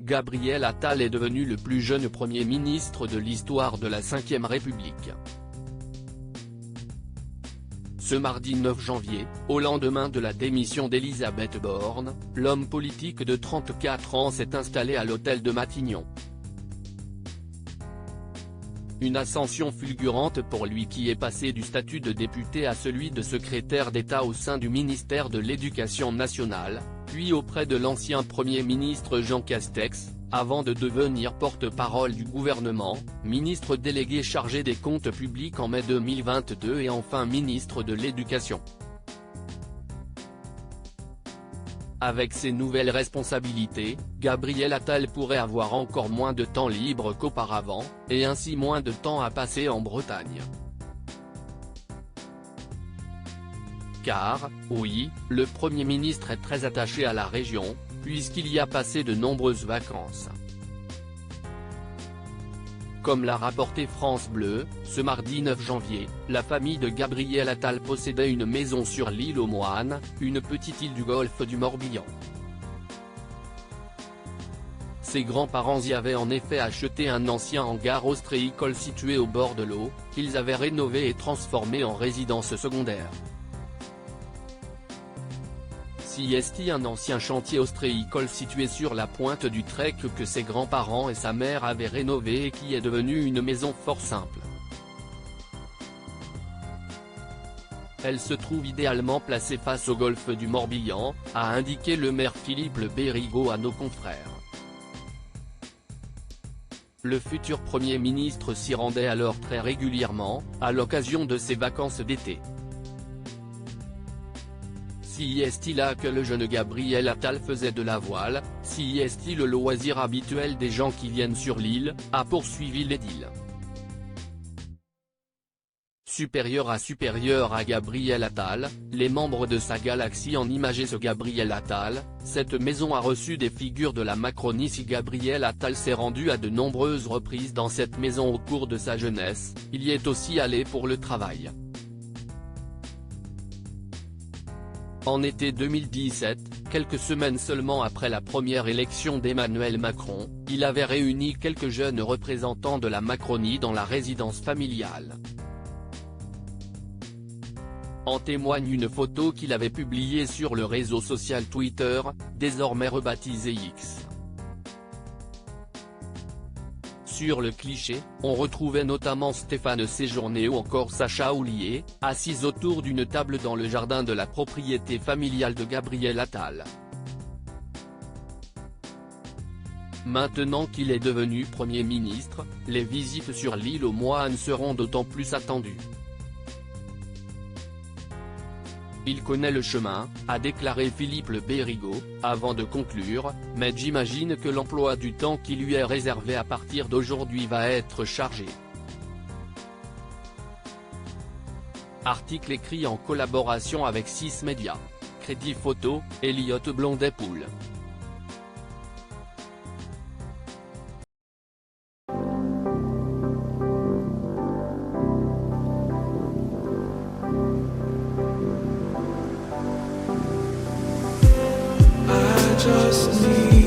Gabriel Attal est devenu le plus jeune Premier ministre de l'histoire de la Ve République. Ce mardi 9 janvier, au lendemain de la démission d'Elisabeth Borne, l'homme politique de 34 ans s'est installé à l'hôtel de Matignon. Une ascension fulgurante pour lui qui est passé du statut de député à celui de secrétaire d'État au sein du ministère de l'Éducation nationale, puis auprès de l'ancien Premier ministre Jean Castex, avant de devenir porte-parole du gouvernement, ministre délégué chargé des comptes publics en mai 2022 et enfin ministre de l'Éducation. Avec ses nouvelles responsabilités, Gabriel Attal pourrait avoir encore moins de temps libre qu'auparavant, et ainsi moins de temps à passer en Bretagne. Car, oui, le Premier ministre est très attaché à la région, puisqu'il y a passé de nombreuses vacances. Comme l'a rapporté France Bleu, ce mardi 9 janvier, la famille de Gabriel Attal possédait une maison sur l'île aux Moines, une petite île du golfe du Morbihan. Ses grands-parents y avaient en effet acheté un ancien hangar ostréicole situé au bord de l'eau, qu'ils avaient rénové et transformé en résidence secondaire. C'est un ancien chantier ostréicole situé sur la pointe du Trek que ses grands-parents et sa mère avaient rénové et qui est devenu une maison fort simple. Elle se trouve idéalement placée face au golfe du Morbihan, a indiqué le maire Philippe Bérigaud à nos confrères. Le futur Premier ministre s'y rendait alors très régulièrement, à l'occasion de ses vacances d'été. Si est-il là que le jeune Gabriel Attal faisait de la voile, si est-il le loisir habituel des gens qui viennent sur l'île, a poursuivi l'édile. Supérieur à Gabriel Attal, les membres de sa galaxie en imagé ce Gabriel Attal, cette maison a reçu des figures de la Macronie. Si Gabriel Attal s'est rendu à de nombreuses reprises dans cette maison au cours de sa jeunesse, il y est aussi allé pour le travail. En été 2017, quelques semaines seulement après la première élection d'Emmanuel Macron, il avait réuni quelques jeunes représentants de la Macronie dans la résidence familiale. En témoigne une photo qu'il avait publiée sur le réseau social Twitter, désormais rebaptisé X. Sur le cliché, on retrouvait notamment Stéphane Séjourné ou encore Sacha Houlié, assis autour d'une table dans le jardin de la propriété familiale de Gabriel Attal. Maintenant qu'il est devenu Premier ministre, les visites sur l'île aux Moines seront d'autant plus attendues. Il connaît le chemin, a déclaré Philippe Bérigaud, avant de conclure, mais j'imagine que l'emploi du temps qui lui est réservé à partir d'aujourd'hui va être chargé. Article écrit en collaboration avec 6 médias. Crédit photo, Elliot Blondet-Poul. Just need